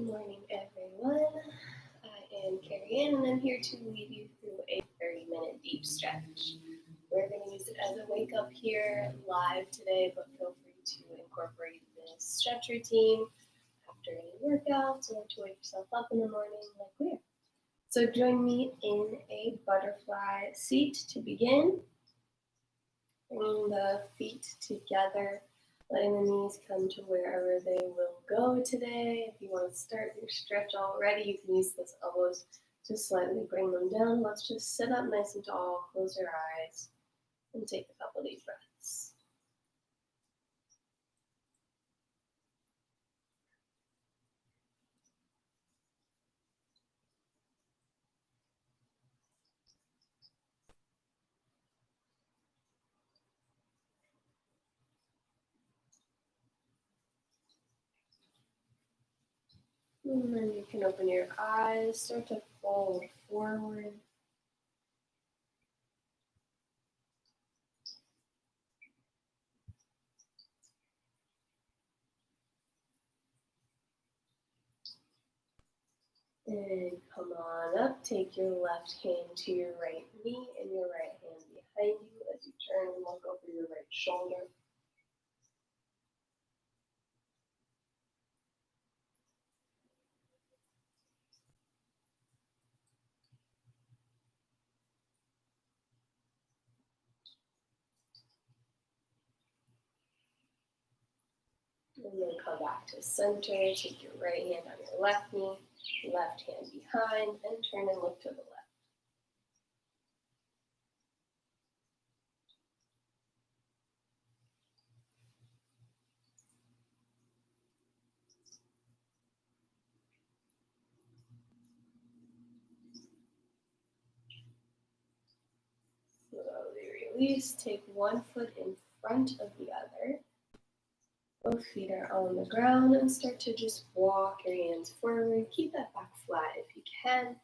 Good morning, everyone. I am Carrie Ann, and I'm here to lead you through a 30-minute deep stretch. We're going to use it as a wake-up here live today, but feel free to incorporate this stretch routine after any workouts or to wake yourself up in the morning like we are. So join me in a butterfly seat to begin. Bringing the feet together, letting the knees come to wherever they will go today. If you want to start your stretch already, you can use those elbows to slightly bring them down. Let's just sit up nice and tall, close your eyes, and take a couple deep breaths. And then you can open your eyes, start to fold forward. And come on up, take your left hand to your right knee and your right hand behind you as you turn and look over your right shoulder. And then come back to center, take your right hand on your left knee, left hand behind, and turn and look to the left. Slowly release, take one foot in front of the other. Both feet are on the ground and start to just walk your hands forward. Keep that back flat if you can.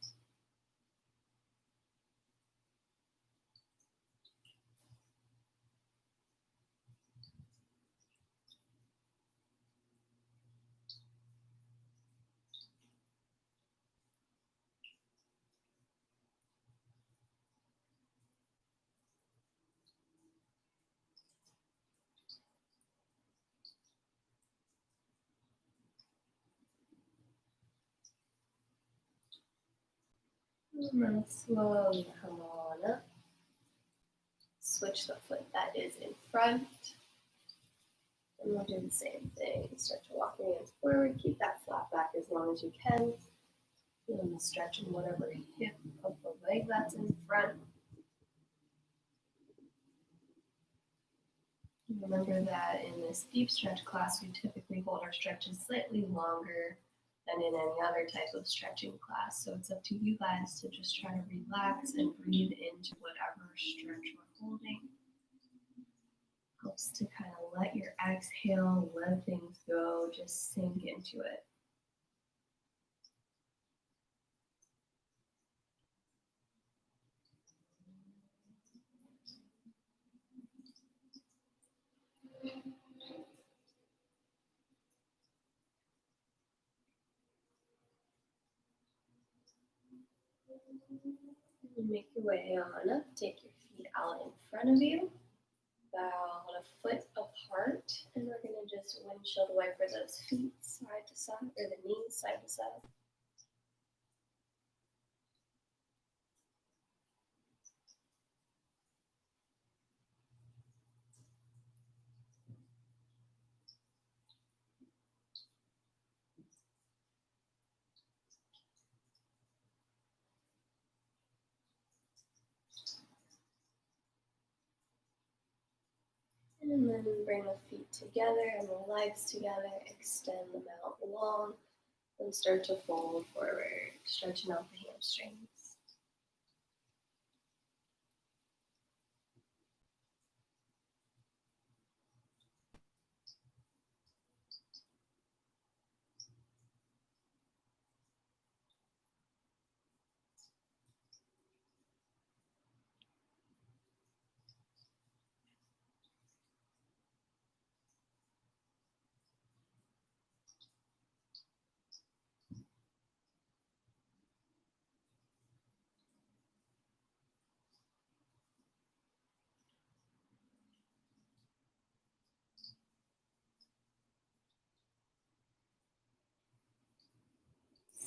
And then slowly come on up. Switch the foot that is in front. And we'll do the same thing. Start to walk your hands forward. Keep that flat back as long as you can. Feeling the stretch in whatever hip of the leg that's in front. Remember that in this deep stretch class, we typically hold our stretches slightly longer than in any other type of stretching class. So it's up to you guys to just try to relax and breathe into whatever stretch we're holding. Helps to kind of let your exhale, let things go, just sink into it. Make your way on up, take your feet out in front of you, about a foot apart, and we're going to just windshield wiper those feet side to side, or the knees side to side. And then bring the feet together and the legs together, extend them out long, and start to fold forward, stretching out the hamstrings.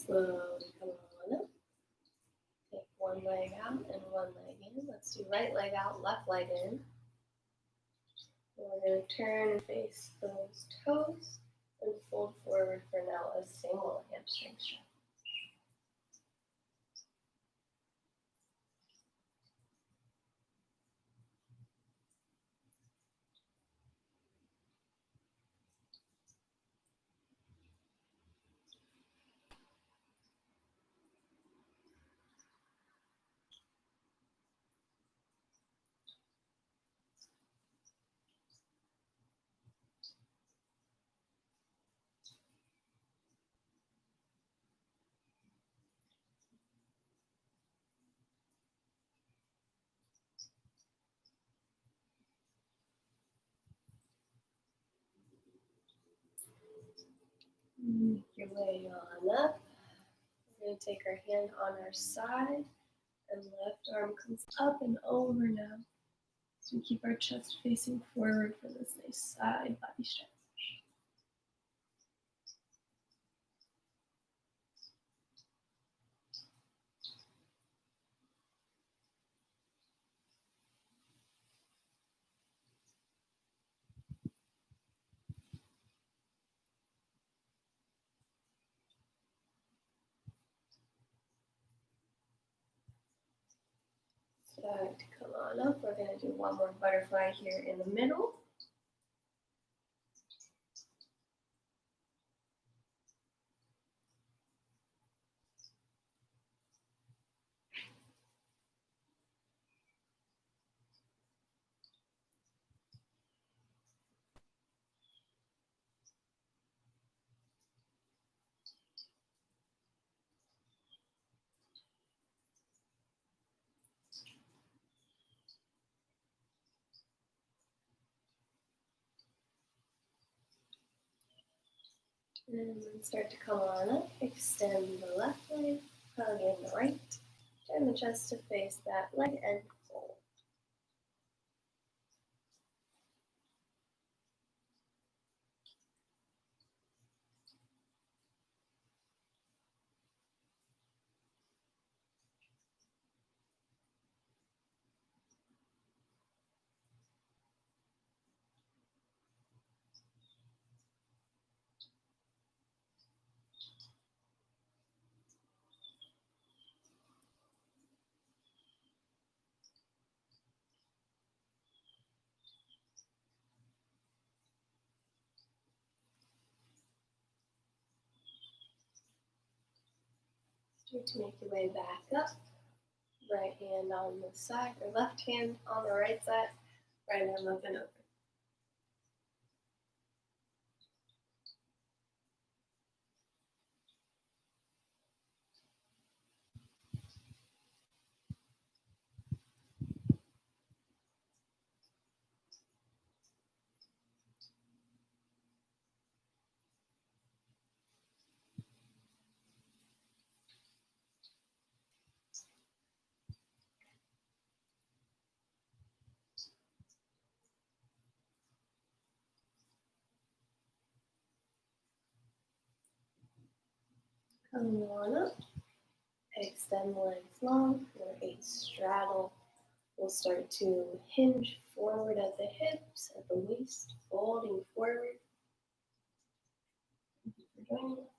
slowly come on up. Take one leg out and one leg in. Let's do right leg out, left leg in. And we're going to turn and face those toes and fold forward for now a single hamstring stretch. Make your way on up. We're going to take our hand on our side and left arm comes up and over now. So we keep our chest facing forward for this nice side body stretch. Start to come on up. We're going to do one more butterfly here in the middle. And then start to come on up. Extend the left leg, hug in the right. Turn the chest to face that leg and fold. Start to make your way back up. Right hand on the side, or left hand on the right side. Right arm up and over. Come on up. Extend the legs long for a straddle. We'll start to hinge forward at the hips, at the waist, folding forward. Thank you for joining us.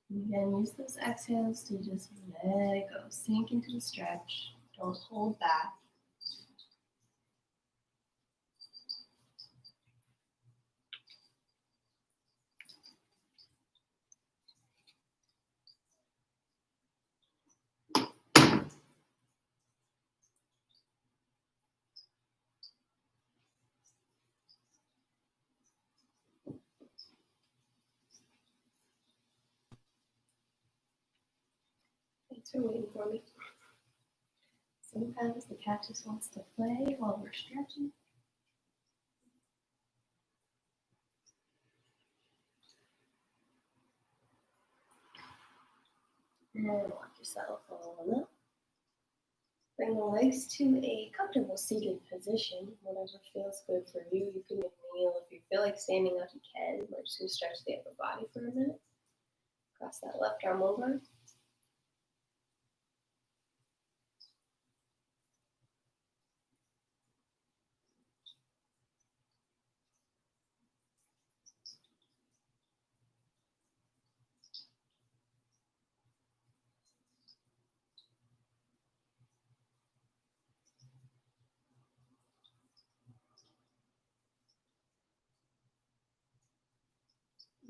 And again, use those exhales to just let it go. Sink into the stretch. Don't hold back. Thanks for waiting for me. Sometimes the cat just wants to play while we're stretching. And walk yourself on up. Bring Bring the legs to a comfortable seated position, whatever feels good for you. You can kneel. If you feel like standing up, you can. We're just going to stretch the upper body for a minute. Cross that left arm over.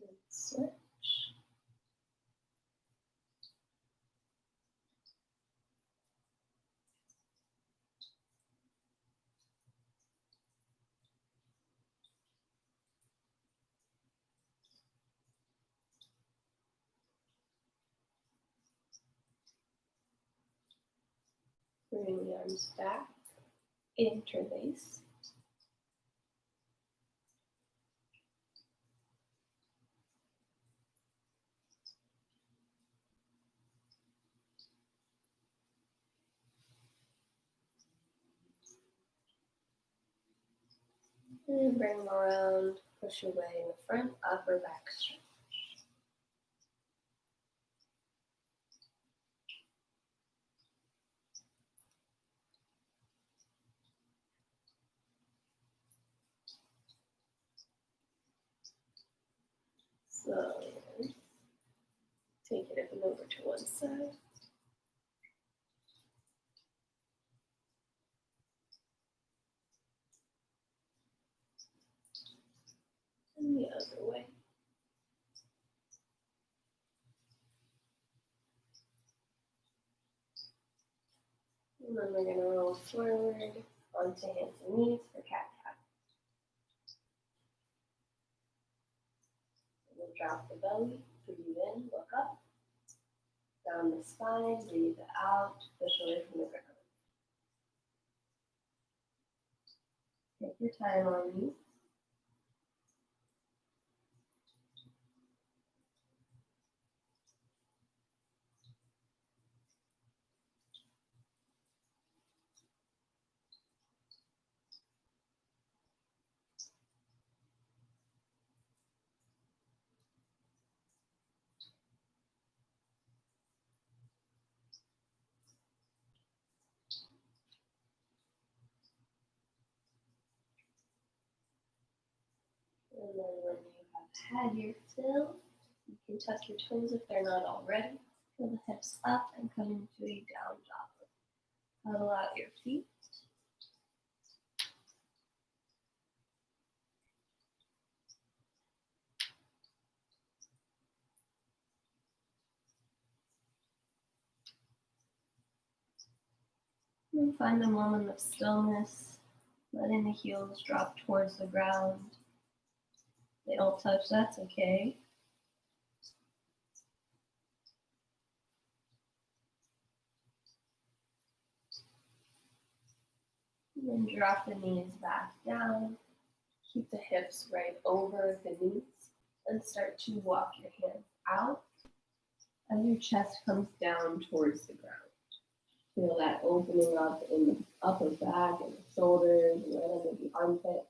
And switch. Bring the arms back. Interlace. And bring them around. Push away in the front, upper back stretch. Slowly take it up and over to one side. And the other way. And then we're going to roll forward onto hands and knees for cat-cow. And then drop the belly, breathe in, look up. Down the spine, breathe out, push away from the ground. Take your time on these. And then when you have had your fill, you can tuck your toes if they're not already. Pull the hips up and come into a down dog. Huddle out your feet. And find a moment of stillness, letting the heels drop towards the ground. They don't touch, that's okay. And then drop the knees back down. Keep the hips right over the knees and start to walk your hands out as your chest comes down towards the ground. Feel that opening up in the upper back and the shoulders and right under the armpit.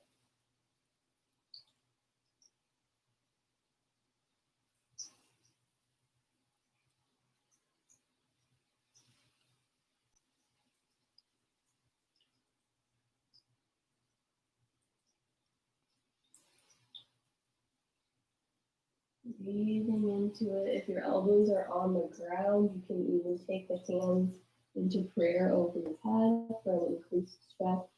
Breathing into it. If your elbows are on the ground, you can even take the hands into prayer over your head for an increased stretch.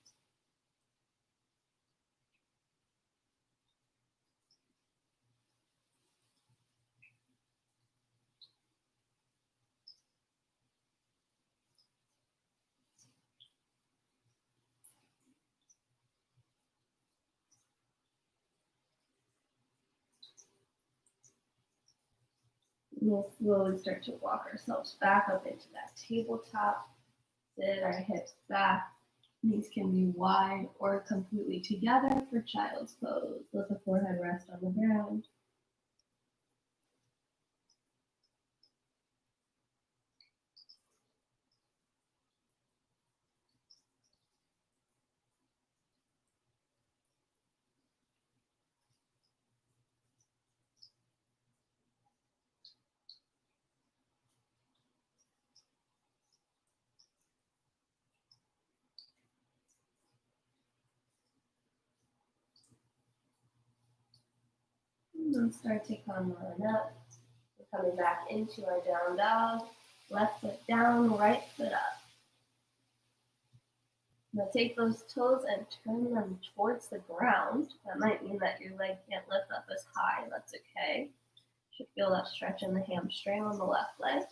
We'll slowly start to walk ourselves back up into that tabletop. Sit our hips back. Knees can be wide or completely together for child's pose. Let the forehead rest on the ground. then start to come on up. We're coming back into our down dog. Left foot down, right foot up. Now take those toes and turn them towards the ground. That might mean that your leg can't lift up as high. That's okay. Should feel that stretch in the hamstring on the left leg.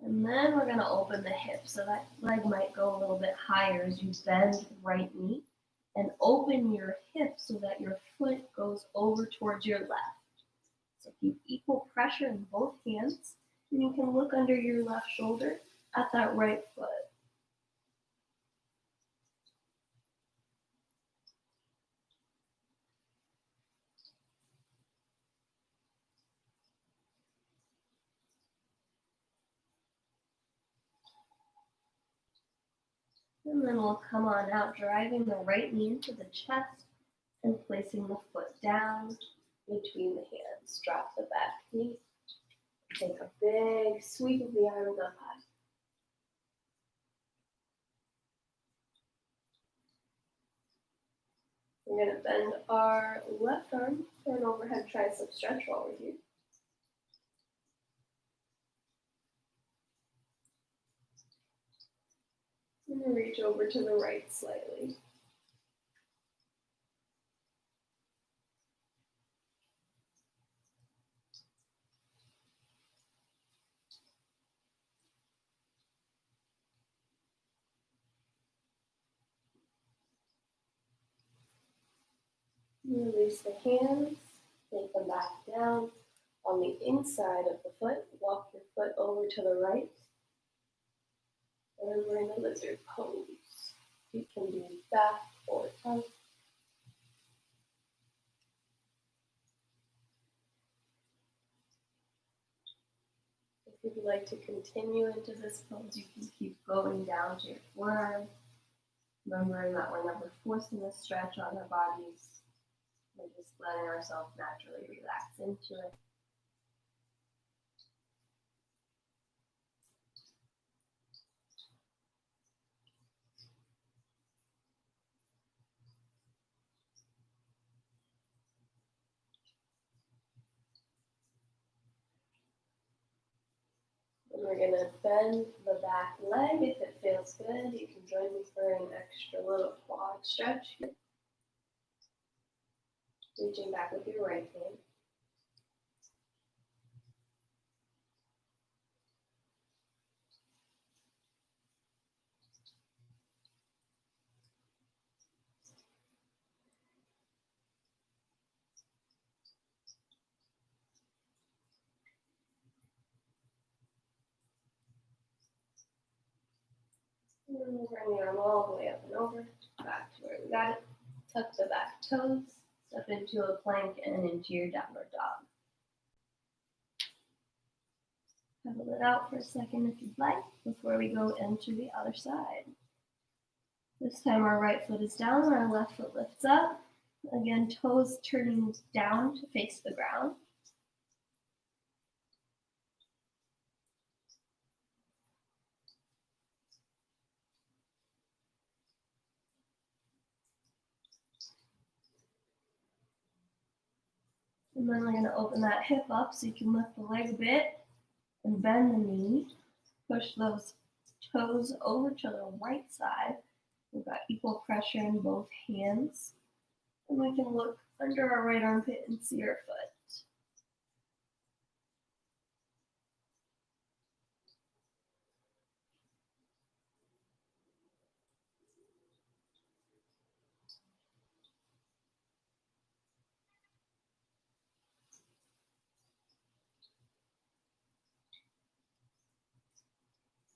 And then we're going to open the hip. So that leg might go a little bit higher as you bend the right knee and open your hip so that your foot goes over towards your left. So keep equal pressure in both hands. And you can look under your left shoulder at that right foot. And then we'll come on out, driving the right knee into the chest and placing the foot down between the hands. Drop the back knee. Take a big sweep of the arms up high. We're going to bend our left arm for an overhead tricep stretch while we're here. And reach over to the right slightly. Release the hands, take them back down. On the inside of the foot, walk your foot over to the right. And we're in a lizard pose. You can do back or up. If you'd like to continue into this pose, you can keep going down to your forearm. Remembering that we're never forcing a stretch on our bodies. We're just letting ourselves naturally relax into it. And we're going to bend the back leg. If it feels good, you can join me for an extra little quad stretch here. Reaching back with your right hand. And then we'll bring the arm all the way up and over, back to where we got it. Tuck the back toes, step into a plank and into your downward dog. Pedal it out for a second if you'd like before we go into the other side. This time our right foot is down, our left foot lifts up. Again, toes turning down to face the ground. And then we're going to open that hip up so you can lift the leg a bit and bend the knee. Push those toes over to the right side. We've got equal pressure in both hands. And we can look under our right armpit and see our foot.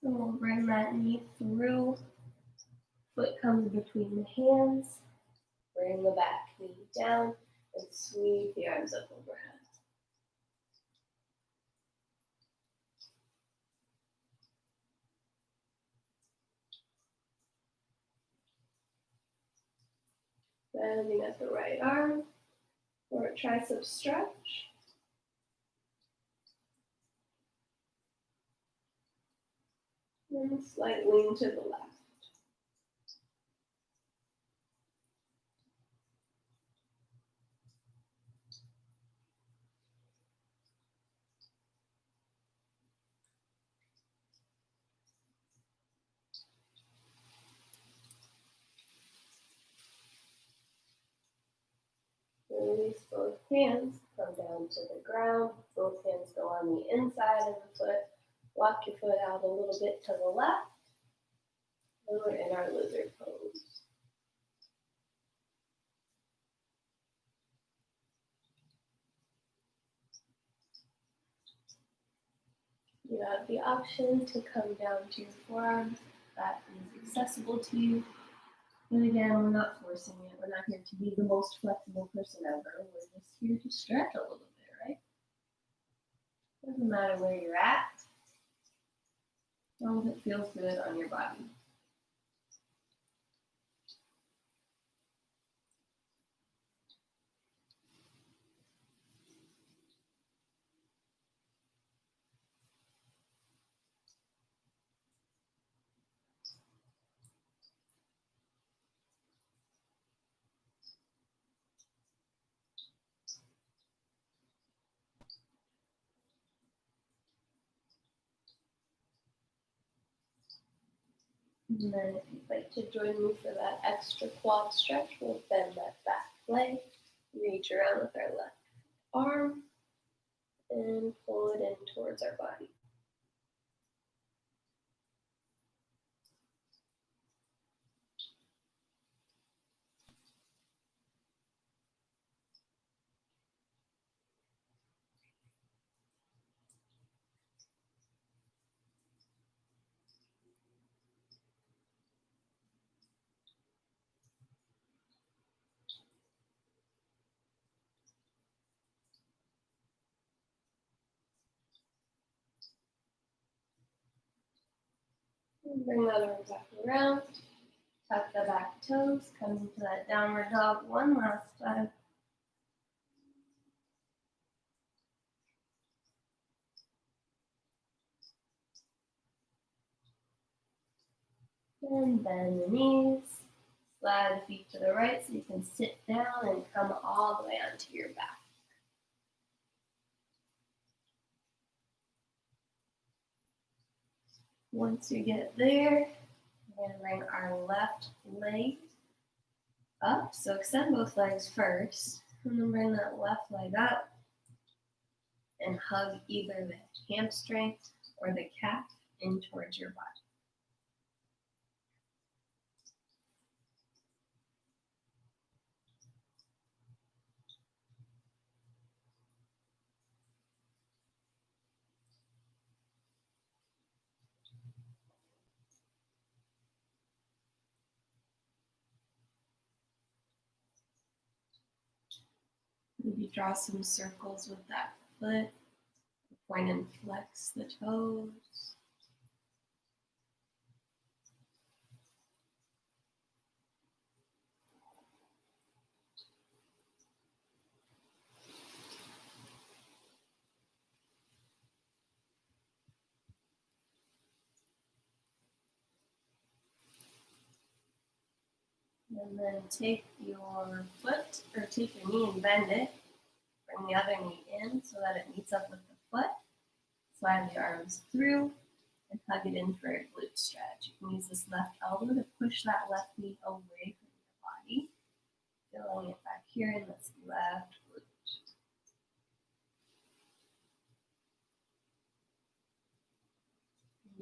And we'll bring that knee through. Foot comes between the hands. Bring the back knee down and sweep the arms up overhead. Bending at the right arm for a tricep stretch. And slight lean to the left. Release both hands, come down to the ground. Both hands go on the inside of the foot. Walk your foot out a little bit to the left. And we're in our lizard pose. You have the option to come down to your forearms. That is accessible to you. And again, we're not forcing it. We're not here to be the most flexible person ever. We're just here to stretch a little bit, right? Doesn't matter where you're at, as long as it feels good on your body. And then if you'd like to join me for that extra quad stretch, we'll bend that back leg, reach around with our left arm, and pull it in towards our body. And bring that arm back around. Tuck the back toes, come into that downward dog one last time. And bend the knees. Slide the feet to the right so you can sit down and come all the way onto your back. Once you get there, we're going to bring our left leg up. So extend both legs first, and then bring that left leg up and hug either the hamstring or the calf in towards your body. Maybe draw some circles with that foot. Point and flex the toes. And then take your foot, or take your knee and bend it. Bring the other knee in so that it meets up with the foot. Slide the arms through and hug it in for a glute stretch. You can use this left elbow to push that left knee away from your body. Feeling it back here in this left glute.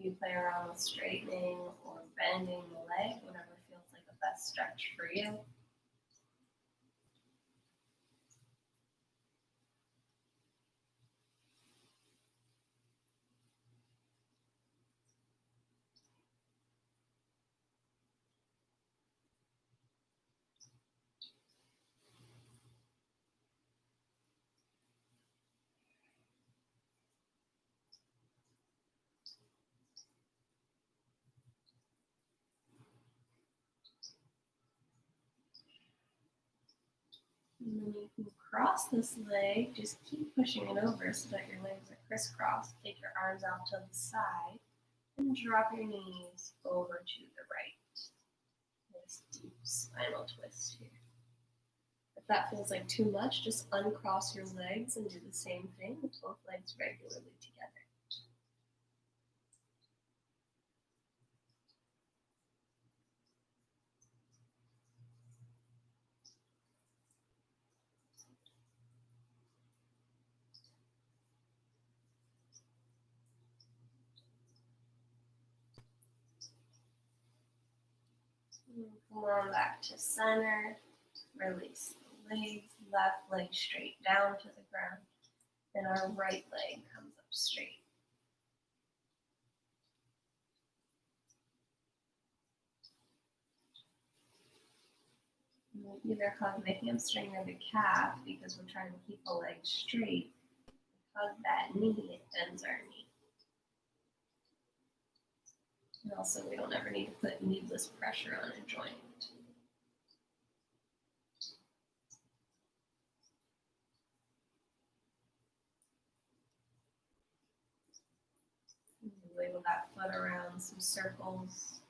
You play around with straightening or bending the leg, whatever feels like the best stretch for you. And then you can cross this leg, just keep pushing it over so that your legs are crisscrossed. Take your arms out to the side and drop your knees over to the right. Nice deep spinal twist here. If that feels like too much, just uncross your legs and do the same thing with both legs regularly together. Come on back to center. Release the legs, left leg straight down to the ground. And our right leg comes up straight. We'll either hug the hamstring or the calf because we're trying to keep the leg straight. Hug that knee, it bends our knee. And also, we don't ever need to put needless pressure on a joint. Wiggle that foot around some circles.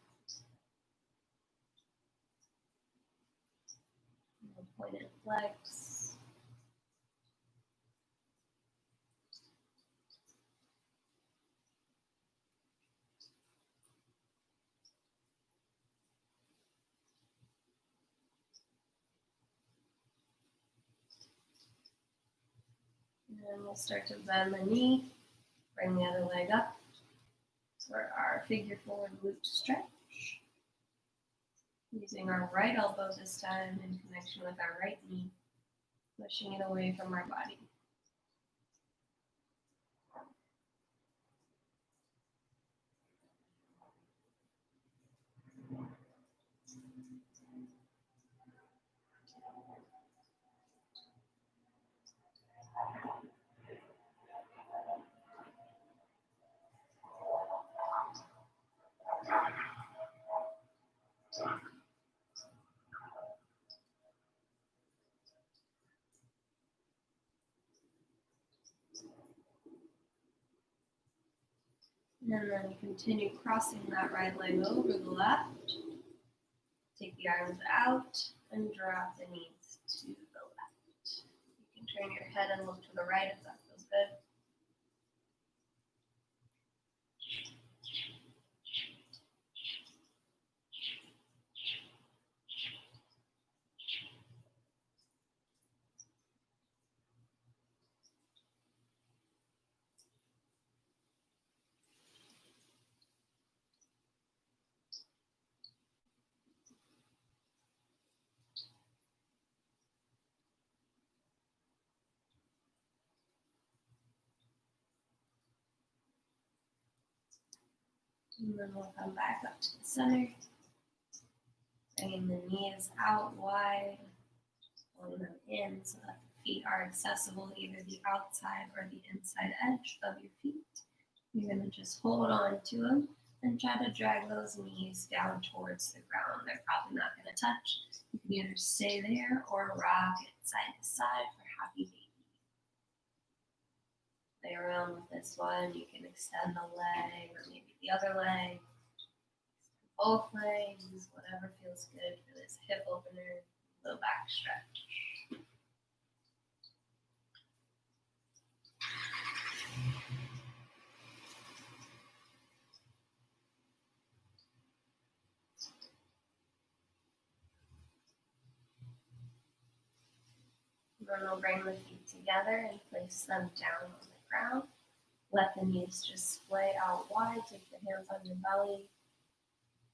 Point and flex. And then we'll start to bend the knee, bring the other leg up for our figure forward glute stretch. Using our right elbow this time in connection with our right knee, pushing it away from our body. And then continue crossing that right leg over the left. Take the arms out and drop the knees to the left. You can turn your head and look to the right if that feels good. And then we'll come back up to the center. Bringing the knees out wide, pulling them in so that the feet are accessible, either the outside or the inside edge of your feet. You're going to just hold on to them and try to drag those knees down towards the ground. They're probably not going to touch. You can either stay there or rock it side to side for happy baby. Play around with this one. You can extend the leg or maybe the other leg. Both legs, whatever feels good for this hip opener, low back stretch. Then we'll bring the feet together and place them down on the ground. Let the knees just splay out wide. Take the hands on your belly.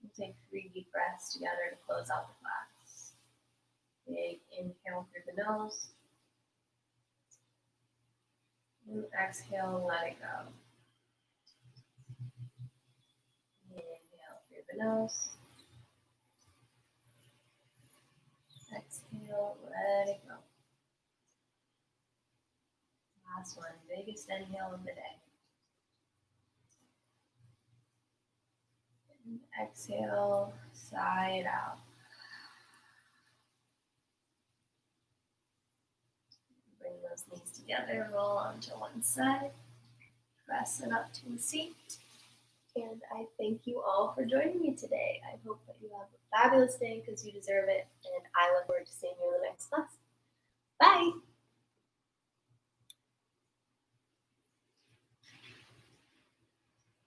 We'll take 3 deep breaths together to close out the class. Big inhale through the nose. And exhale, let it go. Inhale through the nose. Exhale, let it go. Last one, biggest inhale of the day. And exhale, sigh it out. Bring those knees together, roll onto one side, press it up to a seat. And I thank you all for joining me today. I hope that you have a fabulous day because you deserve it. And I look forward to seeing you in the next class. Bye.